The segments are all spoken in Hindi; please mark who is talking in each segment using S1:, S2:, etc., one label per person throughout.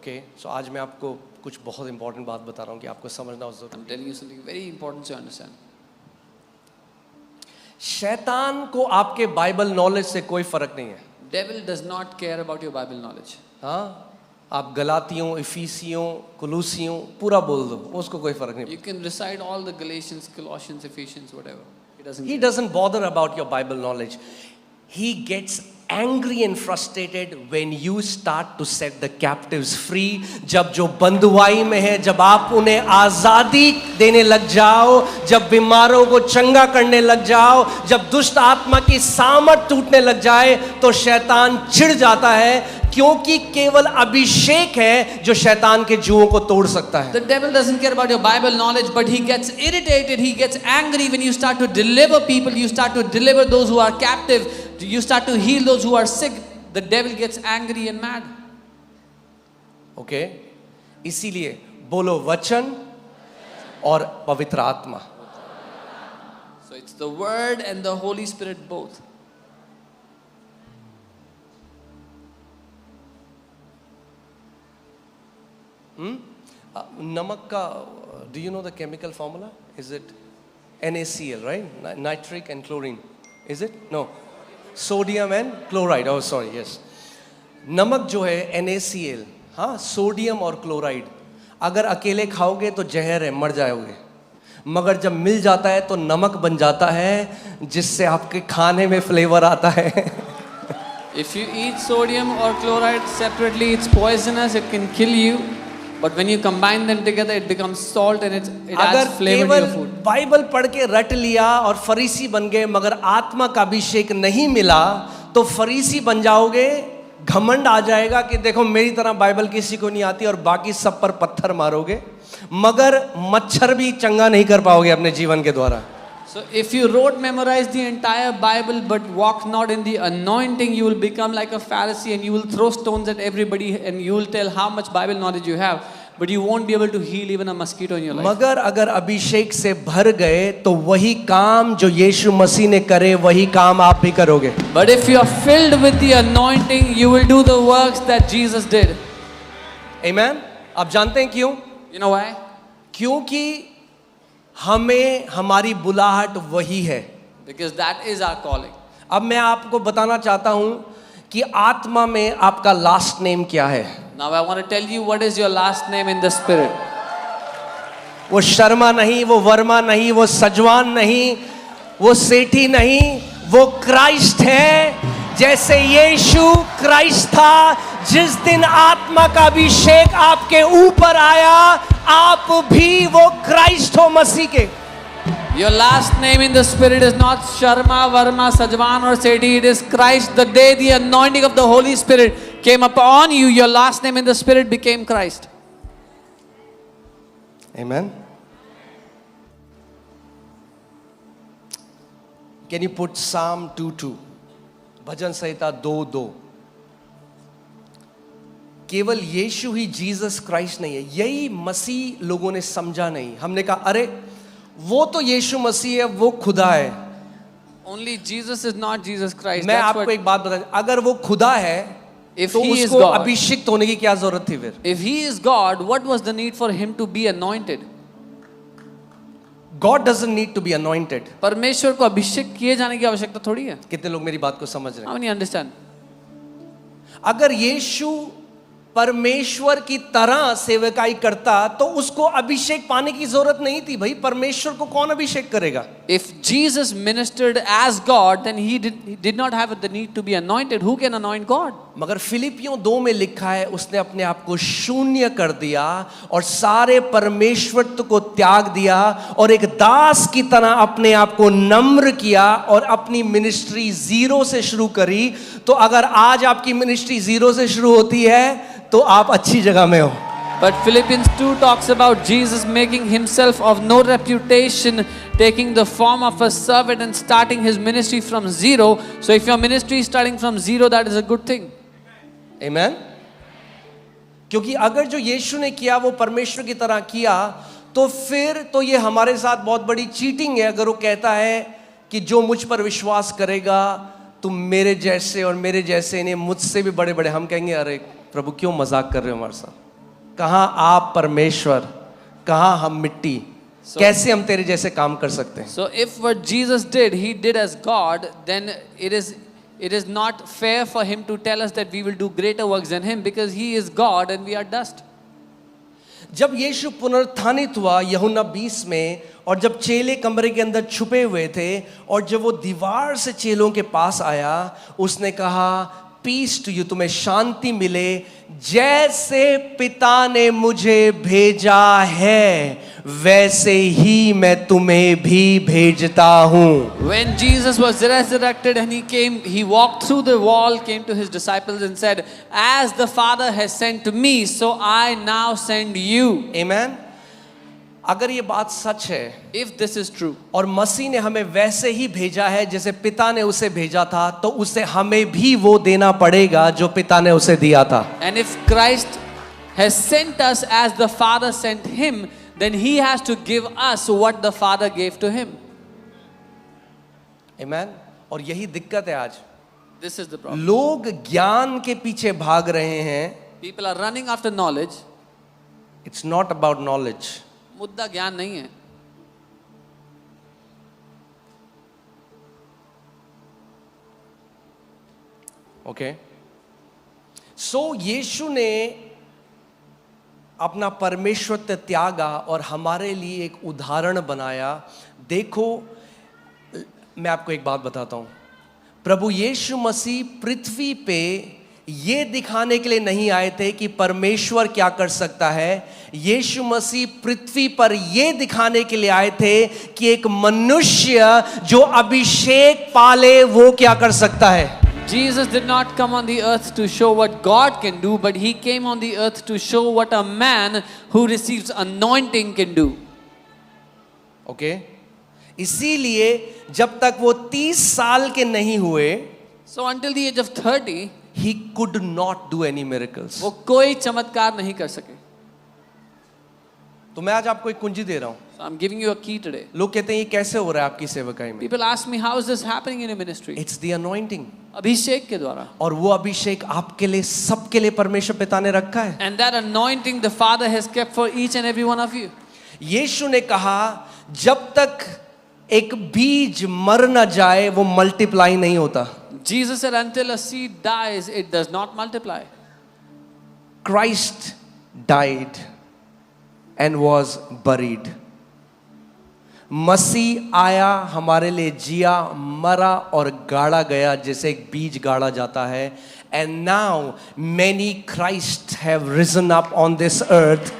S1: ओके सो आज मैं आपको कुछ बहुत इंपॉर्टेंट बात बता रहा हूँ कि आपको समझना
S2: I'm
S1: जरूरी।
S2: telling you something very important to understand.
S1: शैतान को आपके बाइबल नॉलेज से कोई फर्क नहीं है।
S2: Devil does not care about your Bible knowledge.
S1: हाँ, आप गलातियों, इफिसियों, कुलूसियों पूरा बोल दो, उसको कोई फर्क नहीं।
S2: You can recite all the Galatians, Colossians, Ephesians, whatever.
S1: He doesn't bother about your Bible knowledge. He gets angry and frustrated when you start to set the captives free. जब जो बंधुआई में है, जब आप उन्हें आजादी देने लग जाओ, जब बीमारों को चंगा करने लग जाओ, जब दुष्ट आत्मा की सामर्थ टूटने लग जाए, तो शैतान चिढ़ जाता है, क्योंकि केवल अभिषेक है जो शैतान के जुओं को तोड़ सकता है।
S2: The devil doesn't care about your Bible knowledge, but he gets irritated, he gets angry when you start to deliver people, you start to deliver those who are captive, you start to heal those who are sick. The devil gets angry and mad.
S1: Okay, इसीलिए बोलो वचन और पवित्र आत्मा।
S2: So it's the Word and the Holy Spirit both.
S1: नमक का do you know the chemical formula? Is it NaCl, right? Nitric and chlorine. Is it? No. Sodium and chloride. Oh, sorry. Yes. नमक जो है NaCl, हाँ, सोडियम और क्लोराइड, अगर अकेले खाओगे तो जहर है, मर जाओगे। मगर जब मिल जाता है तो नमक बन जाता है, जिससे आपके खाने में फ्लेवर आता है।
S2: If you eat sodium or chloride separately, it's poisonous, it can kill you. But when you combine them together, it becomes salt and it adds flavor to your food.
S1: केवल बाइबल पढ़ के रट लिया और फरीसी बन गए, मगर आत्मा का अभिषेक नहीं मिला, तो फरीसी बन जाओगे, घमंड आ जाएगा कि देखो मेरी तरह बाइबल किसी को नहीं आती, और बाकी सब पर पत्थर मारोगे, मगर मच्छर भी चंगा नहीं कर पाओगे अपने जीवन के द्वारा।
S2: So if you memorize the entire Bible but walk not in the anointing, you will become like a Pharisee and you will throw stones at everybody and you will tell how much Bible knowledge you have, but you won't be able to heal even a mosquito in your life.
S1: मगर अगर अभिषेक से भर गए तो वही काम जो यीशु मसीह ने करे, वही काम आप भी करोगे।
S2: But if you are filled with the anointing, you will do the works that Jesus did.
S1: Amen? आप जानते हैं क्यों?
S2: You know why?
S1: क्योंकि हमें हमारी बुलाहट वही है।
S2: Because that is our calling.
S1: अब मैं आपको बताना चाहता हूं कि आत्मा में आपका लास्ट नेम क्या है।
S2: Now I want to tell you what is your last name in the spirit.
S1: वो शर्मा नहीं, वो वर्मा नहीं, वो सजवान नहीं, वो सेठी नहीं, वो क्राइस्ट है। जैसे यीशु क्राइस्ट था, जिस दिन आत्मा का अभिषेक आपके ऊपर आया, आप भी वो क्राइस्ट हो मसीह के।
S2: Your last name in the spirit is not Sharma, Varma, Sajwan or Sethi. It is Christ. The day the anointing of the Holy Spirit came upon you, your last name in the spirit became Christ.
S1: Amen. Can you put Psalm 2:2? भजन संहिता 2:2। केवल यीशु ही जीसस क्राइस्ट नहीं है, यही मसीह लोगों ने समझा नहीं। हमने कहा अरे वो तो यीशु मसीह है, वो खुदा है।
S2: Only Jesus is not Jesus Christ.
S1: मैं आपको एक बात बता, अगर वो खुदा है
S2: If
S1: तो
S2: he is
S1: उसको
S2: God,
S1: अभिषिक्त होने की क्या जरूरत थी फिर?
S2: if he is God, what was the need for him to be anointed?
S1: God doesn't need to be anointed.
S2: परमेश्वर को अभिषेक किए जाने की आवश्यकता थोड़ी है।
S1: कितने लोग मेरी बात को समझ रहे हैं?
S2: How many understand?
S1: अगर यीशु परमेश्वर की तरह सेवकाई करता तो उसको अभिषेक पाने की जरूरत नहीं थी। भाई परमेश्वर को कौन अभिषेक करेगा?
S2: If Jesus ministered as God, then he did not have the need to be anointed. Who can anoint God?
S1: मगर फिलिपियों 2 में लिखा है, उसने अपने आप को शून्य कर दिया और सारे परमेश्वरत्व को त्याग दिया और एक दास की तरह अपने आप को नम्र किया और अपनी मिनिस्ट्री 0 से शुरू करी। तो अगर आज आपकी मिनिस्ट्री 0 से शुरू होती है तो आप अच्छी जगह में हो।
S2: But Philippians 2 talks about Jesus making himself of no reputation, taking the form of a servant and starting his ministry from 0. So if your ministry is starting from 0, that is a good thing.
S1: Amen? क्योंकि अगर जो यीशु ने किया वो परमेश्वर की तरह किया, तो फिर तो ये हमारे साथ बहुत बड़ी चीटिंग है अगर वो कहता है कि जो मुझ पर विश्वास करेगा तुम मेरे जैसे और मेरे जैसे, इन्हें मुझसे भी बड़े बड़े। हम कहेंगे अरे प्रभु क्यों मजाक कर रहे हो हमारे साथ? कहाँ आप परमेश्वर, कहाँ हम मिट्टी, कैसे हम तेरे जैसे काम कर सकते हैं?
S2: So if what Jesus did, he did as God, then it is not fair for him to tell us that we will do greater works than him, because he is God and we are dust.
S1: जब यीशु पुनरुत्थानित हुआ यूहन्ना 20 में, और जब चेले कमरे के अंदर छुपे हुए थे, और जब वो दीवार से चेलों के पास आया, उसने कहा पीस टू यू, तुम्हें शांति मिले, जैसे पिता ने मुझे भेजा है वैसे ही मैं तुम्हें भी भेजता हूं.
S2: When Jesus was resurrected and he walked through the wall, came to his disciples and said, as the Father has sent me, so I now send you.
S1: Amen. अगर ये बात सच है,
S2: If this is true,
S1: और मसीह ने हमें वैसे ही भेजा है जैसे पिता ने उसे भेजा था, तो उसे हमें भी वो देना पड़ेगा जो पिता ने उसे दिया था.
S2: and if Christ has sent us as the Father sent him, then he has to give us what the Father gave to him.
S1: Amen. और यही दिक्कत है आज.
S2: This is the problem.
S1: लोग ज्ञान के पीछे भाग रहे हैं.
S2: People are running after knowledge.
S1: It's not about knowledge.
S2: मुद्दा ज्ञान नहीं है.
S1: Okay. So यीशु ने अपना परमेश्वरत्व त्यागा और हमारे लिए एक उदाहरण बनाया. देखो, मैं आपको एक बात बताता हूं. प्रभु यीशु मसीह पृथ्वी पे ये दिखाने के लिए नहीं आए थे कि परमेश्वर क्या कर सकता है. यीशु मसीह पृथ्वी पर ये दिखाने के लिए आए थे कि एक मनुष्य जो अभिषेक पाले वो क्या कर सकता है.
S2: Jesus did not come on the earth to show what God can do, but he came on the earth to show what a man who receives anointing can do.
S1: Okay? इसीलिए जब तक वो 30 साल के नहीं हुए,
S2: So until the age of 30,
S1: he could not do any miracles.
S2: वो कोई चमत्कार नहीं कर सके.
S1: तो मैं आज आपको एक कुंजी दे रहा हूं.
S2: So I'm giving you a key today.
S1: लोग कहते हैं ये कैसे हो रहा है आपकी सेवकाई में.
S2: People ask me, how is this happening in your ministry?
S1: It's the anointing.
S2: अभिषेक के द्वारा.
S1: और वो अभिषेक आपके लिए, सबके लिए परमेश्वर पिता ने रखा है.
S2: And that anointing the Father has kept for each and every one of you.
S1: यीशु ने कहा जब तक एक बीज मर न जाए वो मल्टीप्लाई नहीं होता.
S2: Jesus said, until a seed dies, it does not multiply.
S1: Christ died and was buried. मसीह आया, हमारे लिए जिया, मरा और गाड़ा गया जैसे एक बीज गाड़ा जाता है. And now many Christ have risen up on this earth,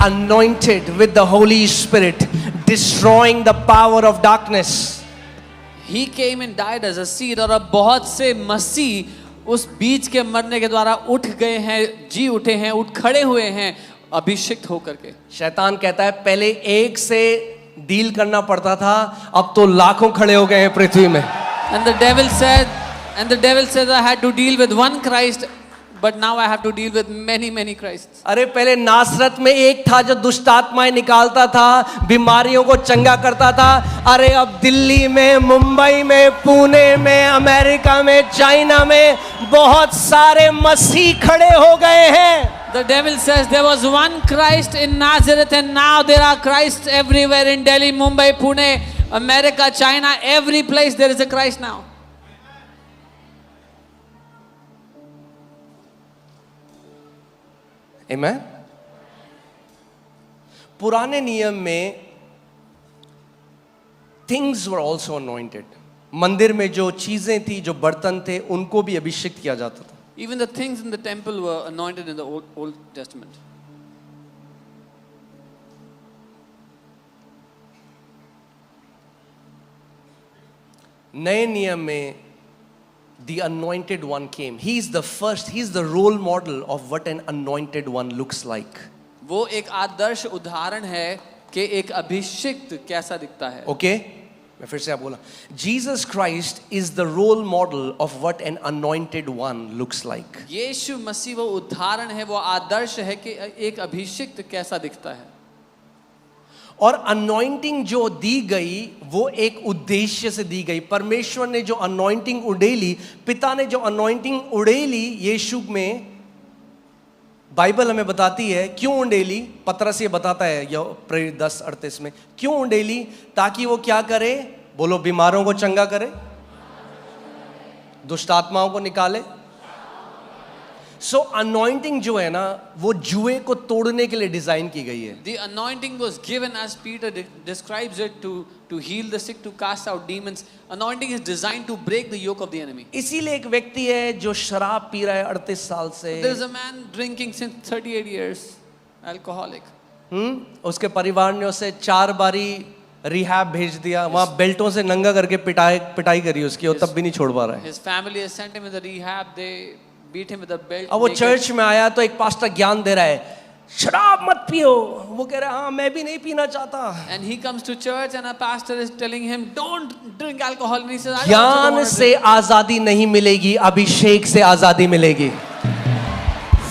S1: anointed with the Holy Spirit, destroying the power of darkness.
S2: He came and died as a seed, और अब बहुत से मसीह उस बीज के मरने के द्वारा उठ गए हैं, जी उठे हैं, उठ खड़े हुए हैं अभिषिक्त होकर के.
S1: शैतान कहता है पहले एक से डील करना पड़ता था, अब तो लाखों खड़े हो गए हैं पृथ्वी में.
S2: And the devil said I had to deal with one Christ, but now I have to deal with many Christs.
S1: अरे पहले नासरत में एक था जो दुष्ट आत्माएं निकालता था, बीमारियों को चंगा करता था. अरे अब दिल्ली में, मुंबई में, पुणे में, अमेरिका में, चाइना में बहुत सारे मसीह खड़े हो गए हैं.
S2: The devil says there was one Christ in Nazareth, and now there are Christs everywhere in Delhi, Mumbai, Pune, America, China, every place there is a Christ now.
S1: Amen. पुराने नियम में things were also anointed. मंदिर में जो चीजें थी, जो बर्तन थे, उनको भी अभिषेक किया जाता था.
S2: Even the things in the temple were anointed in the Old Testament.
S1: नए नियम में the anointed one came. He is the first, he is the role model of what an anointed one looks like.
S2: वो एक आदर्श उदाहरण है कि एक अभिषिक्त कैसा दिखता है.
S1: Okay? मैं फिर से आप बोला. Jesus Christ is the role model of what an anointed one looks like.
S2: यीशु मसीह वो उदाहरण है, वो आदर्श है कि एक अभिषिक्त कैसा दिखता है.
S1: और अनॉइंटिंग जो दी गई वो एक उद्देश्य से दी गई. परमेश्वर ने जो अनॉइंटिंग उड़ेली, पिता ने जो अनॉइंटिंग उड़ेली यीशु में, बाइबल हमें बताती है क्यों उंडेली, पतरस ये बताता है प्रेरित 10:38 में, क्यों उंडेली? ताकि वो क्या करे? बोलो, बीमारों को चंगा करे, दुष्ट आत्माओं को निकाले। सो अनॉइंटिंग जो है ना, वो जुए को तोड़ने के लिए डिजाइन की गई है।
S2: The anointing was given, as Peter describes it, to heal the sick, to cast out demons. Anointing is designed to break the yoke of the enemy.
S1: इसीलिए एक व्यक्ति है जो शराब पी रहा है 38 साल से,
S2: There is a man drinking since 38 years, alcoholic.
S1: उसके परिवार ने उसे 4 बारी रिहैब भेज दिया, वहां बेल्टों से नंगा करके पिटाई करी उसकी, और तब भी नहीं छोड़ पा रहा है।
S2: His family has sent him in the rehab. They beat him with a belt.
S1: अब वो
S2: naked.
S1: चर्च में आया तो एक पास्टर ज्ञान दे रहा है, शराब मत पियो। वो कह रहा है, हाँ मैं भी नहीं पीना चाहता।
S2: And he comes to church and a pastor is telling him, don't drink alcohol. And he says, I don't
S1: ज्ञान
S2: want to
S1: से आजादी नहीं मिलेगी, अभिषेक से आजादी मिलेगी।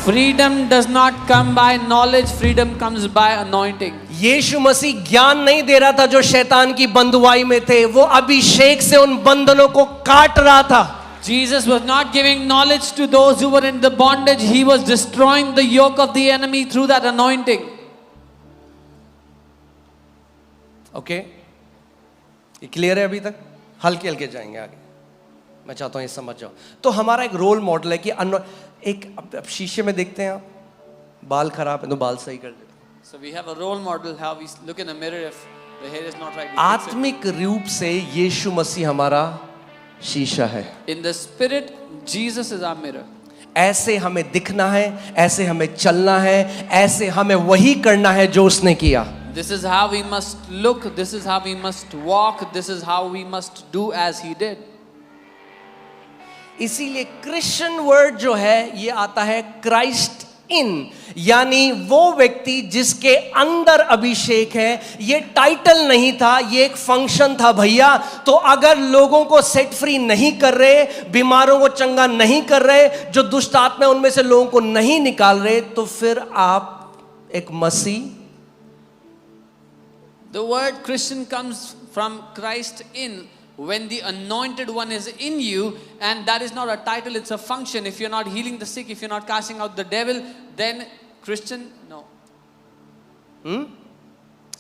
S2: Freedom does not come by knowledge, freedom comes by anointing.
S1: यीशु मसीह ज्ञान नहीं दे रहा था जो शैतान की बंधुआई में थे, वो अभिषेक से उन बंधनों को काट रहा था।
S2: Jesus was not giving knowledge to those who were in the bondage. He was destroying the yoke of the enemy through that anointing.
S1: Okay, ये क्लियर है अभी तक? हल्के हल्के जाएंगे आगे, मैं चाहता हूं ये समझ जाओ। तो हमारा एक रोल मॉडल है कि एक अब शीशे में देखते हैं आप, बाल खराब है तो बाल सही कर देते हैं।
S2: So we have a role model how we look in a mirror if the hair is not right.
S1: आत्मिक रूप से यीशु मसीह हमारा शीशा है।
S2: In the spirit, Jesus is our mirror.
S1: ऐसे हमें दिखना है, ऐसे हमें चलना है, ऐसे हमें वही करना है जो उसने किया।
S2: This is how we must look, this is how we must walk, this is how we must do as he did.
S1: इसीलिए क्रिश्चियन वर्ड जो है ये आता है क्राइस्ट इन, यानी वो व्यक्ति जिसके अंदर अभिषेक है। ये टाइटल नहीं था, ये एक फंक्शन था भैया। तो अगर लोगों को सेट फ्री नहीं कर रहे, बीमारों को चंगा नहीं कर रहे, जो दुष्ट आत्मा उनमें से लोगों को नहीं निकाल रहे, तो फिर आप एक मसीह।
S2: The word Christian comes from Christ in, when the anointed one is in you, and that is not a title, it's a function. If you're not healing the sick, if you're not casting out the devil, then Christian, no.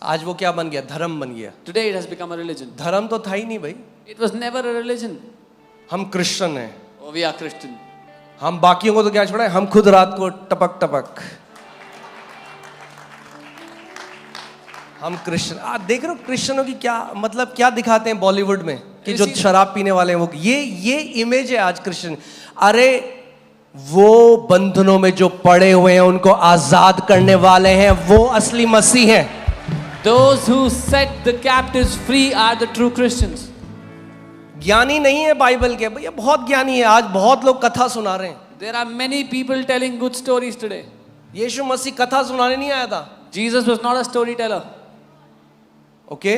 S1: आज वो क्या बन गया? धर्म बन गया।
S2: Today it has become a religion.
S1: धर्म तो था ही नहीं भाई,
S2: It was never a religion.
S1: हम क्रिश्चियन हैं।
S2: Oh, we are Christian.
S1: हम बाकियों को तो क्या छोड़ा है, हम खुद रात को टपक टपक हम क्रिश्चियन। देख रहे हो क्रिश्चियनों की क्या मतलब, क्या दिखाते हैं बॉलीवुड में कि जो शराब पीने वाले हैं वो, ये इमेज है आज क्रिश्चियन। अरे वो बंधनों में जो पड़े हुए हैं उनको आजाद करने वाले हैं, वो असली मसीह हैं।
S2: Those who set the captives free are the true Christians.
S1: ज्ञानी नहीं है बाइबल के भैया, बहुत ज्ञानी है। आज बहुत लोग कथा सुना रहे हैं।
S2: There are many people telling good stories today.
S1: यीशु मसीह कथा सुनाने नहीं आया था।
S2: Jesus was not a storyteller.
S1: Okay,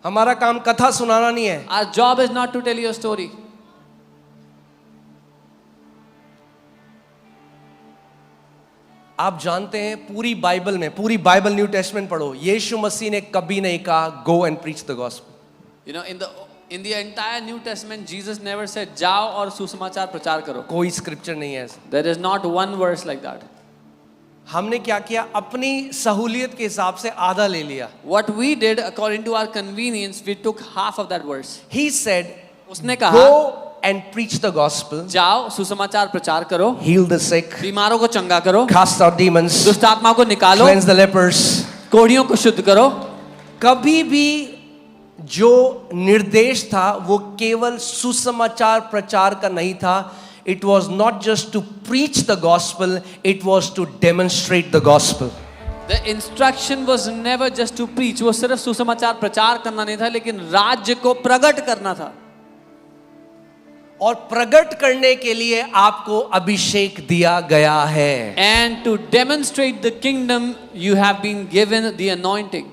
S1: हमारा काम कथा सुनाना नहीं है।
S2: Our job is not to tell you a story.
S1: आप जानते हैं पूरी बाइबल में, पूरी बाइबल न्यू टेस्टमेंट पढ़ो, यीशु मसीह ने कभी नहीं कहा go and preach the gospel.
S2: You know, in the entire New Testament, Jesus never said जाओ और सुसमाचार प्रचार करो.
S1: कोई स्क्रिप्चर नहीं है ऐसा।
S2: There is not one verse like that.
S1: हमने क्या किया, अपनी सहूलियत के हिसाब से आधा ले लिया।
S2: What we did according to our convenience, we took half of that verse.
S1: He said,
S2: उसने कहा,
S1: go and preach the gospel,
S2: जाओ सुसमाचार प्रचार करो,
S1: heal the sick,
S2: बीमारों को चंगा करो,
S1: cast out demons,
S2: दुष्ट आत्माओं को निकालो,
S1: cleanse the lepers।
S2: कोढ़ियों को शुद्ध करो।
S1: कभी भी जो निर्देश था वो केवल सुसमाचार प्रचार का नहीं था। It was not just to preach the gospel, it was to demonstrate the gospel.
S2: The instruction was never just to preach. वो सिर्फ सुसमाचार प्रचार करना नहीं था, लेकिन राज्य को प्रकट करना था।
S1: और प्रकट करने के लिए आपको अभिषेक दिया गया है।
S2: And to demonstrate the kingdom, you have been given the anointing.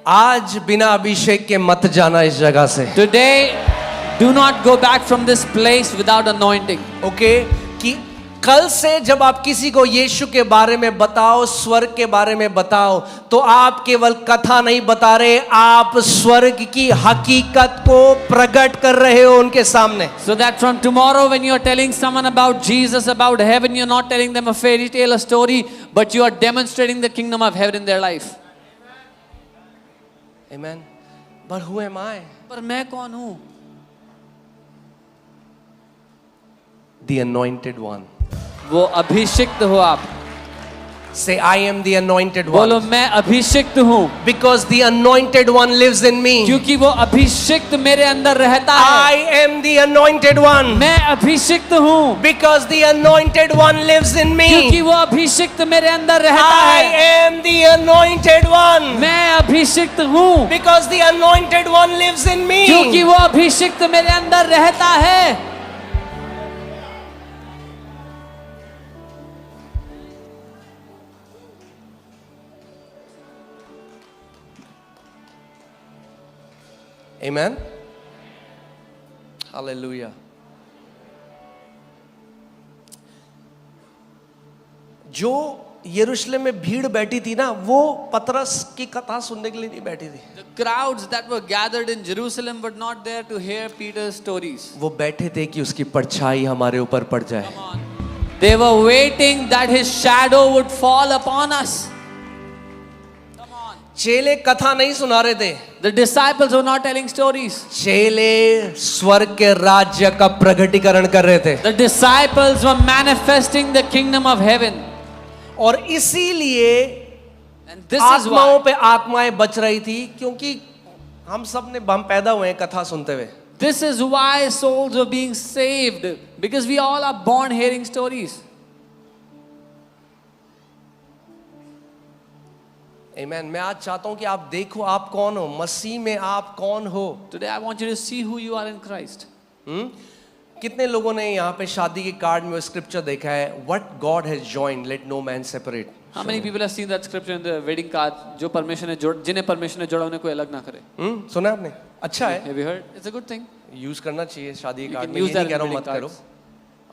S1: आज बिना अभिषेक के मत जाना इस जगह से।
S2: Today, do not go back from this place without anointing.
S1: Okay, कि कल से जब आप किसी को यीशु के बारे में बताओ, स्वर्ग के बारे में बताओ, तो आप केवल कथा नहीं बता रहे, आप स्वर्ग की हकीकत को प्रकट कर रहे हो उनके सामने.
S2: So that from tomorrow when you are telling someone about Jesus, about heaven, you're not telling them a fairy tale, a story, but you are demonstrating the kingdom of heaven in their life.
S1: Amen. But who am I?
S2: पर मैं कौन हूँ?
S1: The anointed one.
S2: वो अभिषिक्त हो आप.
S1: Say, I am the anointed
S2: बोलो
S1: one.
S2: मैं अभिषिक्त हूँ.
S1: Because the anointed one lives in me.
S2: क्योंकि वो अभिषिक्त मेरे अंदर रहता है.
S1: I am the anointed one.
S2: मैं अभिषिक्त हूँ.
S1: Because the anointed one lives in me.
S2: क्योंकि वो अभिषिक्त मेरे अंदर रहता
S1: I
S2: है.
S1: am the anointed one.
S2: मैं अभिषिक्त हूँ.
S1: Because the anointed one lives in me.
S2: क्योंकि वो अभिषिक्त मेरे अंदर रहता है.
S1: Amen. Hallelujah. जो यरूशलेम में भीड़ बैठी थी ना, वो पतरस की कथा सुनने के लिए नहीं बैठी थी.
S2: The crowds that were gathered in Jerusalem were not there to hear Peter's stories.
S1: वो बैठे थे कि उसकी परछाई हमारे ऊपर पड़ जाए.
S2: Come on. They were waiting that his shadow would fall upon us. Come on.
S1: चेले कथा नहीं सुना रहे थे.
S2: The disciples were not telling stories.
S1: चेले स्वर्ग के राज्य का प्रगटीकरण कर रहे थे.
S2: The disciples were manifesting the kingdom of heaven.
S1: और इसीलिए
S2: And this is
S1: आत्माओं
S2: why.
S1: पे आत्माएं बच रही थी, क्योंकि हम पैदा हुए हैं कथा सुनते हुए.
S2: This is why souls were being saved, because we all are born hearing stories.
S1: Amen. मैं आज चाहता हूं कि आप देखो आप कौन हो, मसीह में आप कौन हो.
S2: Today I want you to see who you are in Christ.
S1: कितने लोगों ने यहाँ पे शादी के कार्ड में वो स्क्रिप्चर देखा है, What God has joined, let no man separate.
S2: How many people have seen that scripture in the wedding card? जो परमेश्वर ने जोड़, जिन्हें परमेश्वर ने जोड़ा उन्हें कोई अलग ना करे.
S1: सुना आपने? अच्छा है,
S2: Have you heard? It's a good thing.
S1: Use करना चाहिए शादी के
S2: You
S1: कार्ड
S2: can
S1: में.
S2: use
S1: ये
S2: that
S1: नहीं कह
S2: in
S1: रहा हूँ
S2: wedding
S1: मत करो,
S2: cards.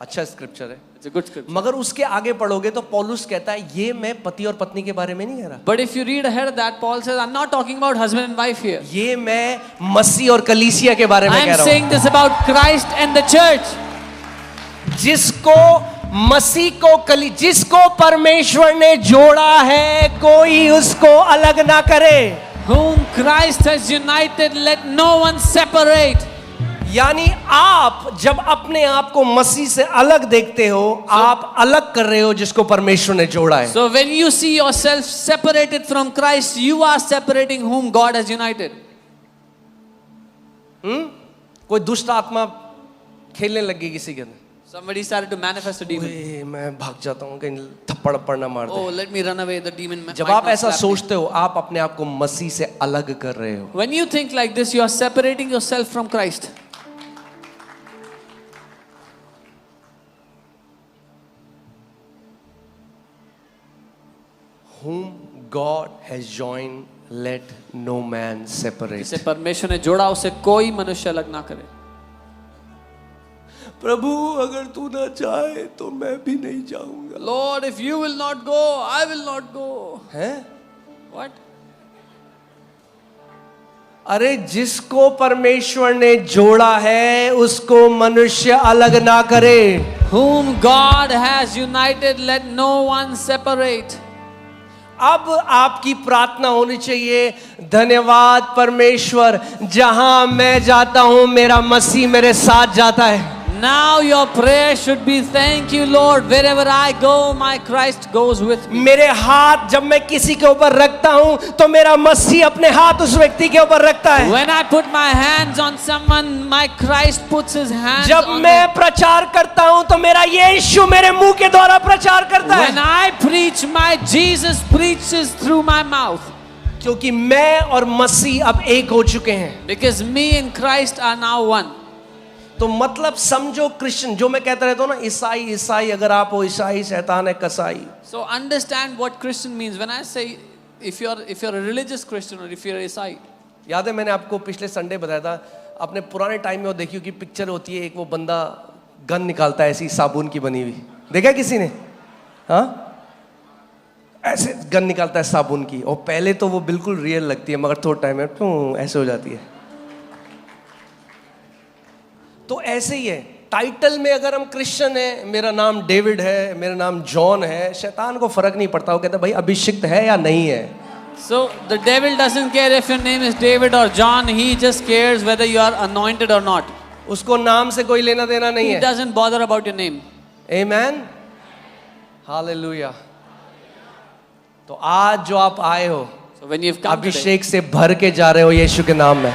S1: अच्छा स्क्रिप्चर है.
S2: It's a good scripture.
S1: मगर उसके आगे पढ़ोगे तो पौलुस कहता है ये मैं पति और पत्नी के बारे में नहीं कह रहा.
S2: But if you read ahead of that, Paul says, I'm not talking about husband and wife here.
S1: ये मैं मसीह और कलीसिया के बारे में
S2: I
S1: कह
S2: am
S1: रहा
S2: saying
S1: हूँ.
S2: this about Christ and the church.
S1: जिसको मसीह को जिसको परमेश्वर ने जोड़ा है, कोई उसको अलग ना करे.
S2: Whom Christ has united, let no one separate.
S1: यानी आप जब अपने आप को मसीह से अलग देखते हो, आप अलग कर रहे हो जिसको परमेश्वर ने जोड़ा है.
S2: So when you see yourself separated from Christ, you are separating whom God has united.
S1: कोई दुष्ट आत्मा खेलने लगी किसी के अंदर,
S2: Somebody started to manifest a demon.
S1: ओए, मैं भाग जाता हूँ कहीं थप्पड़ पड़ना मार दे.
S2: Oh, let me run away. The demon.
S1: जब
S2: might
S1: आप
S2: not
S1: ऐसा
S2: slap me.
S1: सोचते हो, आप अपने आप को मसीह से अलग कर रहे हो.
S2: When you think like this, you are separating yourself from Christ.
S1: Whom God has joined, let no man separate.
S2: जिसे परमेश्वर ने जोड़ा उसे कोई मनुष्य अलग ना करे.
S1: प्रभु अगर तू ना चाहे तो मैं भी नहीं जाऊंगा.
S2: Lord, if you will not go, I will not go.
S1: हैं?
S2: What?
S1: अरे जिसको परमेश्वर ने जोड़ा है उसको मनुष्य अलग ना करे.
S2: Whom God has united, let no one separate.
S1: अब आपकी प्रार्थना होनी चाहिए, धन्यवाद परमेश्वर, जहां मैं जाता हूं मेरा मसीह मेरे साथ जाता है.
S2: Now your prayer should be, thank you Lord, wherever I go, my Christ goes with me.
S1: मेरे हाथ जब मैं किसी के ऊपर रखता हूं तो मेरा मसीह अपने हाथ उस व्यक्ति के ऊपर रखता है.
S2: When I put my hands on someone, my Christ puts his hands
S1: जब
S2: on
S1: मैं
S2: them.
S1: प्रचार करता हूं तो मेरा यीशु मेरे मुंह के द्वारा प्रचार करता
S2: When
S1: है.
S2: I preach, my Jesus preaches through my mouth.
S1: क्योंकि मैं और मसीह अब एक हो चुके हैं.
S2: Because me and Christ are now one.
S1: तो मतलब समझो क्रिश्चियन, जो मैं कहता रहता हूँ ना, ईसाई ईसाई, अगर आप हो ईसाई, शैतान है कसाई.
S2: So understand what Christian means. When I say if you're a religious Christian or if you're a Isai.
S1: याद है मैंने आपको पिछले संडे बताया था, अपने पुराने टाइम में वो देखियो कि पिक्चर होती है, एक वो बंदा गन निकालता है ऐसी साबुन की बनी हुई. देखा किसी ने? हाँ, ऐसे गन निकालता है साबुन की, और पहले तो वो बिल्कुल रियल लगती है, मगर थोड़ा टाइम में ऐसे हो जाती है। तो ऐसे ही है, टाइटल में अगर हम क्रिश्चियन है, मेरा नाम डेविड है, मेरा नाम जॉन है, शैतान को फर्क नहीं पड़ता, वो कहता है भाई अभिषिक्त है या नहीं है।
S2: So the devil doesn't care if your name is David or John. He just cares whether you are anointed or not.
S1: उसको नाम से कोई लेना देना नहीं
S2: He
S1: है।
S2: doesn't bother about your name.
S1: Amen, hallelujah. तो आज जो आप आए हो,
S2: So when you've come today,
S1: अभिषेक से भर के जा रहे हो यीशु के नाम में।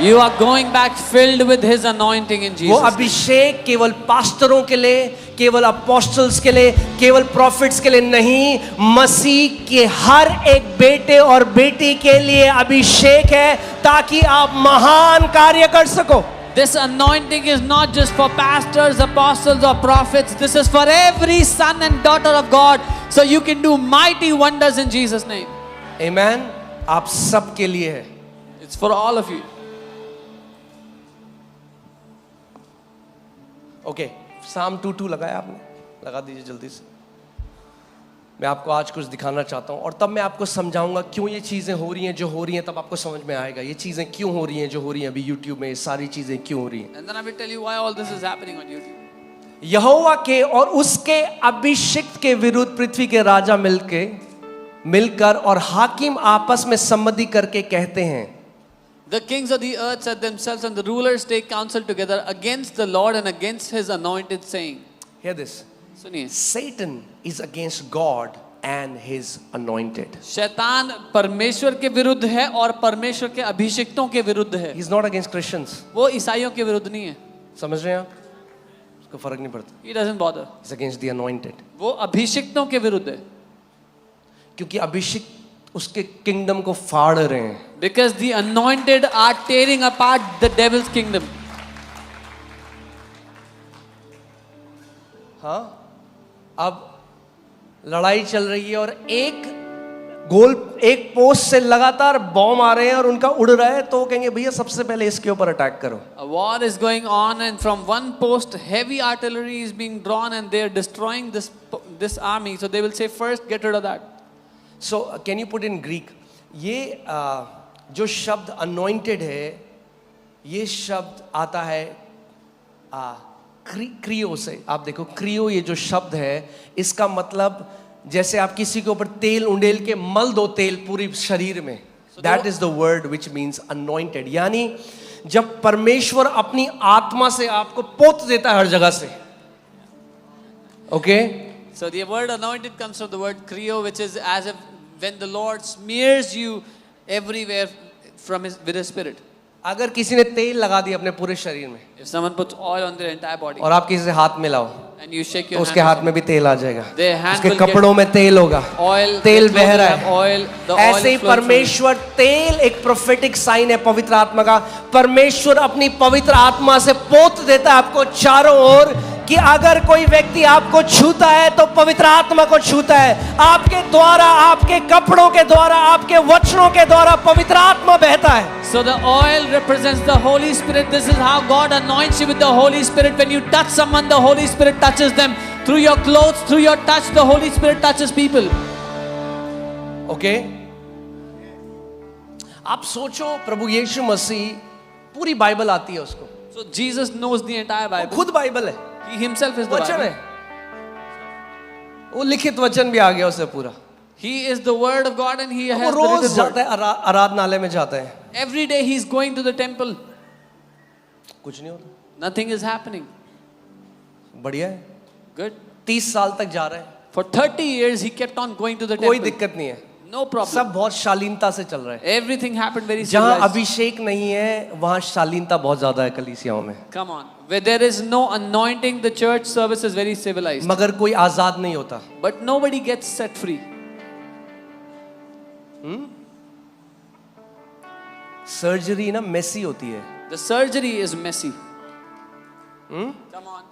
S2: you are going back filled with His anointing in
S1: वो
S2: Jesus' name.
S1: अभिषेक केवल पास्टरों के लिए, केवल अपोस्टल्स के लिए, केवल प्रॉफिट्स के लिए नहीं, मसीह के हर एक बेटे और बेटी के लिए अभिषेक है, ताकि आप महान कार्य कर सको।
S2: This anointing is not just for pastors, apostles, or prophets. This is for every son and daughter of God. So you can do mighty wonders in Jesus' name.
S1: आमेन, आप सब के लिए है।
S2: It's for all of you.
S1: Okay, साम 2:2 लगाया आपने, लगा दीजिए जल्दी से। मैं आपको आज कुछ दिखाना चाहता हूँ, और तब मैं आपको समझाऊंगा क्यों ये चीज़ें हो रही हैं जो हो रही हैं, तब आपको समझ में आएगा ये चीज़ें क्यों हो रही हैं जो हो रही हैं अभी यूट्यूब में, ये सारी चीज़ें क्यों हो रही हैं।
S2: And then I will tell you why all this is happening on YouTube.
S1: यहोवा के और उसके अभिषिक्त के विरुद्ध पृथ्वी के राजा मिलकर और हाकिम आपस में सम्मति करके कहते हैं,
S2: The kings of the earth set themselves and the rulers take counsel together against the Lord and against His anointed, saying.
S1: hear this,
S2: सुनिए,
S1: Satan is against God and his anointed.
S2: शैतान परमेश्वर के विरुद्ध है और परमेश्वर के अभिषिक्तों के विरुद्ध है।
S1: He's not against Christians.
S2: वो ईसाइयों के विरुद्ध नहीं है।
S1: समझ रहे हैं आप? उसको फर्क नहीं पड़ता।
S2: He doesn't bother.
S1: He's against the anointed.
S2: वो अभिषिक्तों के विरुद्ध है।
S1: क्योंकि अभिषिक्त उसके किंगडम को फाड़ रहे हैं।
S2: Because the anointed are tearing apart the devil's kingdom.
S1: हाँ, अब लड़ाई चल रही है और एक पोस्ट से लगातार बॉम्ब आ रहे हैं और उनका उड़ रहा है, तो वो कहेंगे भैया सबसे पहले इसके ऊपर अटैक करो।
S2: A war is going on and from one post heavy artillery is being drawn and they are destroying this army. So they will say first get rid of that.
S1: So can you put in Greek? ये जो शब्द anointed है, ये शब्द आता है क्रियो से। आप देखो क्रियो, ये जो शब्द है इसका मतलब जैसे आप किसी के ऊपर तेल उंडेल के मल दो तेल पूरी शरीर में, that is the word which means anointed। यानी जब परमेश्वर अपनी आत्मा से आपको पोत देता है हर जगह से। Okay,
S2: So the word anointed comes from the word kreo, which is as if when the Lord smears you everywhere with His Spirit.
S1: अगर किसी ने तेल लगा दिया अपने पूरे शरीर में
S2: If someone puts oil on their entire body
S1: और आप किसी से हाथ मिलाओ
S2: and you shake
S1: तो
S2: your
S1: उसके
S2: hand,
S1: हाथ में भी तेल आ जाएगा,
S2: their hand
S1: उसके
S2: will get
S1: कपड़ों में तेल होगा,
S2: oil,
S1: तेल
S2: their
S1: बह
S2: clothes
S1: रहा
S2: will have oil, the oil
S1: ऐसे ही
S2: is flowing from it.
S1: परमेश्वर, तेल एक प्रोफेटिक साइन है पवित्र आत्मा का। परमेश्वर अपनी पवित्र आत्मा से पोत देता है आपको चारों ओर, कि अगर कोई व्यक्ति आपको छूता है तो पवित्र आत्मा को छूता है। आपके द्वारा, आपके कपड़ों के द्वारा, आपके वचनों के द्वारा पवित्र आत्मा बहता है।
S2: So the oil represents the Holy Spirit. This is how God anoints you with the Holy Spirit. When you touch someone, the Holy Spirit touches them. Through your clothes, through your touch, the Holy Spirit touches people.
S1: Okay, आप सोचो प्रभु यीशु मसीह, पूरी बाइबल आती है उसको,
S2: So Jesus knows the entire
S1: वो
S2: Bible.
S1: खुद बाइबल है,
S2: He himself is the
S1: वचन
S2: Bible.
S1: है, वो लिखित वचन भी आ गया उसे पूरा।
S2: He is the Word of God and He
S1: वो
S2: has the
S1: रोज
S2: written
S1: जाता
S2: word.
S1: है आराधनालय में जाता है,
S2: Every day He is going to the temple.
S1: कुछ नहीं होता,
S2: Nothing is happening.
S1: बढ़िया है।
S2: Good.
S1: 30 साल तक जा रहा है,
S2: For 30 years He kept on going to the
S1: कोई
S2: temple.
S1: दिक्कत नहीं है,
S2: No problem.
S1: सब बहुत शालीनता से चल रहा है।
S2: Everything happened very
S1: जहाँ
S2: civilized.
S1: अभिषेक नहीं है वहाँ शालीनता बहुत ज्यादा है कलीसियाओं में,
S2: Come on. Where there is no anointing, the church service is very civilized.
S1: मगर कोई आजाद नहीं होता।
S2: But nobody gets set free.
S1: Surgery ना मेसी होती है।
S2: The surgery is messy. Come on.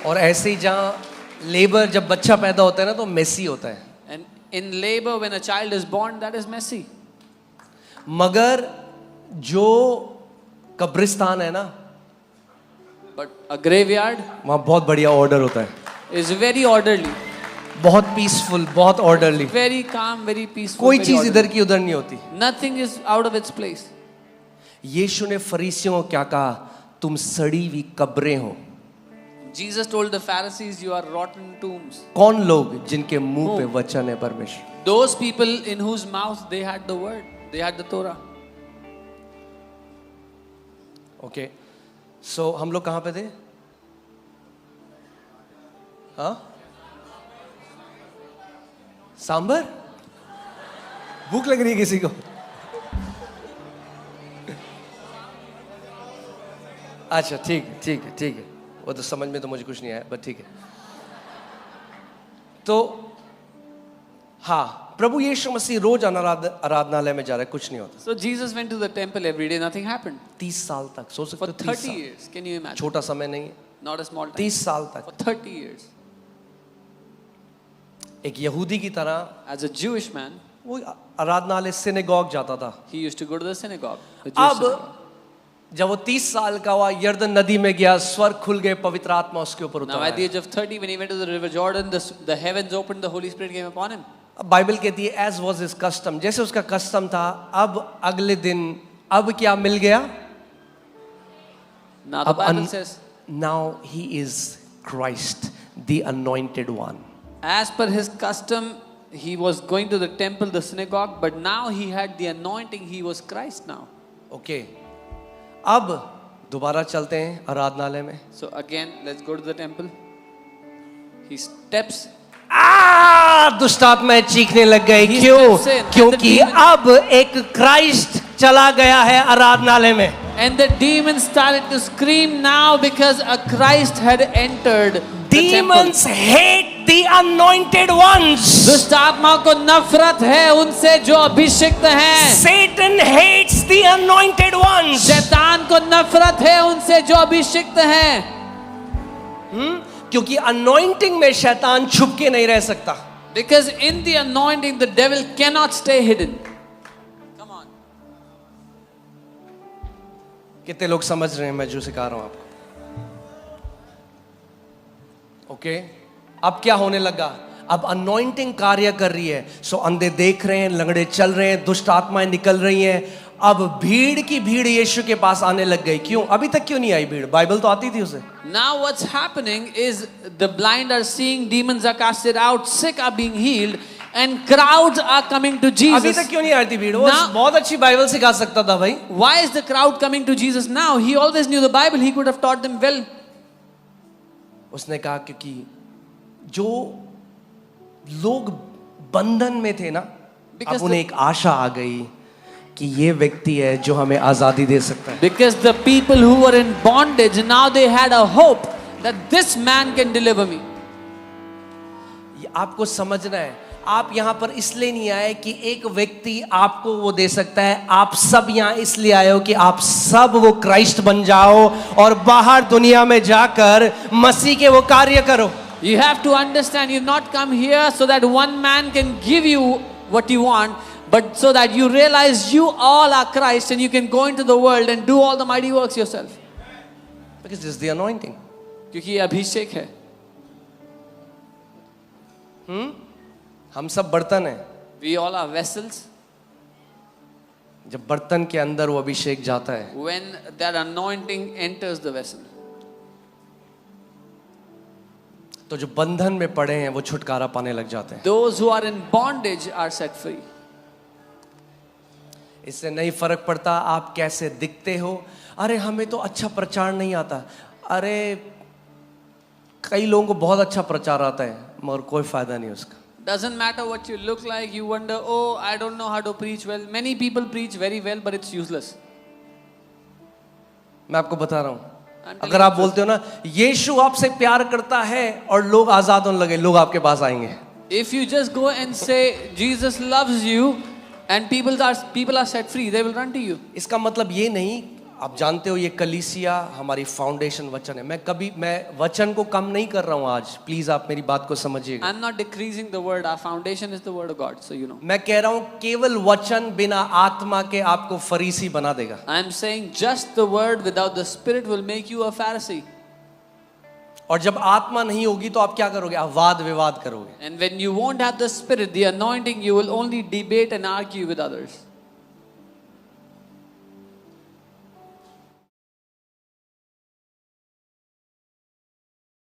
S1: और ऐसे ही जहाँ लेबर, जब बच्चा पैदा होता है ना तो मेसी होता है।
S2: And in labor, when a child is born, that is messy.
S1: मगर जो कब्रिस्तान है ना,
S2: But a graveyard
S1: वहाँ बहुत बढ़िया ऑर्डर होता है,
S2: is very orderly,
S1: बहुत पीसफुल, बहुत orderly,
S2: very calm, very peaceful.
S1: कोई
S2: very
S1: चीज
S2: orderly.
S1: इधर की उधर नहीं होती।
S2: Nothing is out of its place.
S1: यीशु ने फरीसियों को क्या कहा? तुम सड़ी हुई कब्रें हो।
S2: Jesus told the Pharisees, you are rotten tombs.
S1: कौन लोग जिनके मुंह पे वचन है परमेश्वर?
S2: Those people in whose mouth they had the word, they had the Torah.
S1: Okay, so हम लोग कहाँ पे थे? हाँ, सांबर? भूख लग रही है किसी को? अच्छा, ठीक है, ठीक है, ठीक है, वो तो समझ में तो मुझे कुछ नहीं आया, बट ठीक है। तो हाँ, प्रभु यीशु मसीह रोज आराधनालय में जा रहा है, कुछ नहीं होता।
S2: So Jesus went to the temple every day, nothing happened.
S1: 30 साल तक, सोच सकते
S2: For
S1: हो, 30
S2: 30
S1: साल,
S2: years, can you imagine?
S1: छोटा समय नहीं है,
S2: Not a small time.
S1: 30 साल तक
S2: For 30 years.
S1: एक यहूदी की तरह
S2: As a Jewish man,
S1: वो आराधनालय सिनेगॉग जाता था।
S2: he used to go to the synagogue. The Jewish
S1: अब
S2: synagogue.
S1: जब वो 30 साल का हुआ, यर्दन नदी में गया, स्वर्ग खुल गए, पवित्र आत्मा उसके ऊपर
S2: Now
S1: उतर
S2: at the
S1: आया।
S2: age of 30, when he went to the river Jordan, the heavens opened, the Holy Spirit came upon him.
S1: अब बाइबल कहती है एज वॉज हिज कस्टम, जैसे उसका कस्टम था, अब अगले दिन अब क्या मिल गया?
S2: Now the Bible says,
S1: now he is Christ the anointed one.
S2: as per his custom, he was going to the temple, the synagogue, but now he had the anointing, he was Christ now.
S1: Okay, अब दोबारा चलते हैं आराधनालय में।
S2: So again, let's go to the temple. He steps,
S1: दुष्ट आत्माएं चीखने लग गई।
S2: He
S1: क्यों?
S2: steps in, and
S1: क्योंकि
S2: the demon-
S1: अब एक क्राइस्ट चला गया है आराधनालय में।
S2: and the demons started to scream now because a Christ had entered the temple.
S1: Demons hate the anointed ones.
S2: दुष्ट आत्मा को नफरत है उनसे जो अभिषिक्त हैं।
S1: Satan hates the anointed ones.
S2: शैतान को नफरत है उनसे जो अभिषिक्त हैं।
S1: क्योंकि anointing में शैतान छुप के नहीं रह सकता।
S2: Because in the anointing, the devil cannot stay hidden. Come on.
S1: कितने लोग समझ रहे हैं मैं जो सिखा रहा हूं आपको? ओके, अब क्या होने लगा? अब anointing कार्य कर रही है। सो अंधे देख रहे हैं, लंगड़े चल रहे हैं, दुष्ट आत्माएं निकल रही हैं। अब भीड़ की भीड़ यीशु के पास आने लग गई। क्यों? अभी तक क्यों नहीं आई भीड़? बाइबल तो आती थी उसे।
S2: Now what's happening is the blind are seeing, demons are casted out, sick are being healed, and crowds are coming to
S1: अभी
S2: Jesus.
S1: तक क्यों नहीं आई थी भीड़? वो
S2: Now-
S1: बहुत अच्छी बाइबल सिखा सकता था भाई।
S2: Why is the crowd coming to Jesus now? He always knew the Bible. He could have taught them well.
S1: उसने कहा क्योंकि जो लोग बंधन में थे ना,
S2: Because
S1: अब उन्हें एक आशा आ गई कि ये व्यक्ति है जो हमें आजादी दे सकता है।
S2: Because the people who were in bondage, now they had a hope that this man can deliver me.
S1: ये आपको समझना है। आप यहाँ पर इसलिए नहीं आए कि एक व्यक्ति आपको वो दे सकता है। आप सब यहाँ इसलिए आए हो कि आप सब वो क्राइस्ट बन जाओ और बाहर दुनिया में जाकर मसीह के वो कार्य करो।
S2: You have to understand, you've not come here so that one man can give you what you want, but so that you realize you all are Christ and you can go into the world and do all the mighty works yourself.
S1: Because this is the anointing.
S2: क्योंकि ये अभिषेक है।
S1: हम सब बर्तन हैं।
S2: We all are vessels.
S1: जब बर्तन के अंदर वो अभिषेक जाता है,
S2: When that anointing enters the vessel,
S1: तो जो बंधन में पड़े हैं वो छुटकारा पाने लग जाते हैं।
S2: those who are in bondage are set free.
S1: इससे नहीं फर्क पड़ता आप कैसे दिखते हो। अरे हमें तो अच्छा प्रचार नहीं आता। अरे कई लोगों को बहुत अच्छा प्रचार आता है मगर कोई फायदा नहीं उसका।
S2: Doesn't matter what you look like, you wonder, oh, I don't know how to preach well. Many people preach very well, but it's useless.
S1: मैं आपको बता रहा हूं,
S2: I'm telling
S1: अगर आप
S2: you
S1: बोलते हो ना यीशु आपसे प्यार करता है और लोग आजाद होने लगे, लोग आपके पास आएंगे।
S2: If you just go and say Jesus loves you and people are set free, they will run to you.
S1: इसका मतलब ये नहीं, आप जानते हो ये कलीसिया हमारी फाउंडेशन वचन है। मैं वचन को कम नहीं कर रहा हूं आज, प्लीज आप मेरी बात को समझिएगा।
S2: I'm not decreasing the word. Our foundation is the word of God, so you know.
S1: मैं कह रहा हूं केवल वचन बिना आत्मा के आपको फरीसी बना देगा।
S2: I'm saying just the word without the spirit will make you a Pharisee.
S1: और जब आत्मा नहीं होगी तो आप क्या करोगे? आप वाद विवाद करोगे.
S2: And when you won't have the Spirit, the anointing, you will only debate and argue with others.